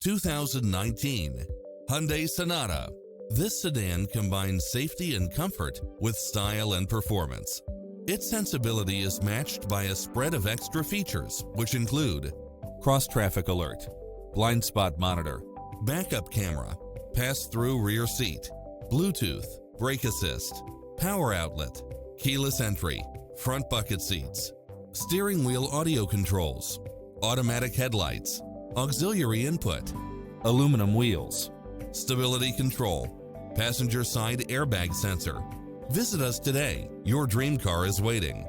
2019 Hyundai Sonata. This sedan combines safety and comfort with style and performance. Its sensibility is matched by a spread of extra features, which include cross-traffic alert, blind spot monitor, backup camera, pass-through rear seat, Bluetooth, brake assist, power outlet, keyless entry, front bucket seats, steering wheel audio controls, automatic headlights, auxiliary input, aluminum wheels, stability control, passenger side airbag sensor. Visit us today. Your dream car is waiting.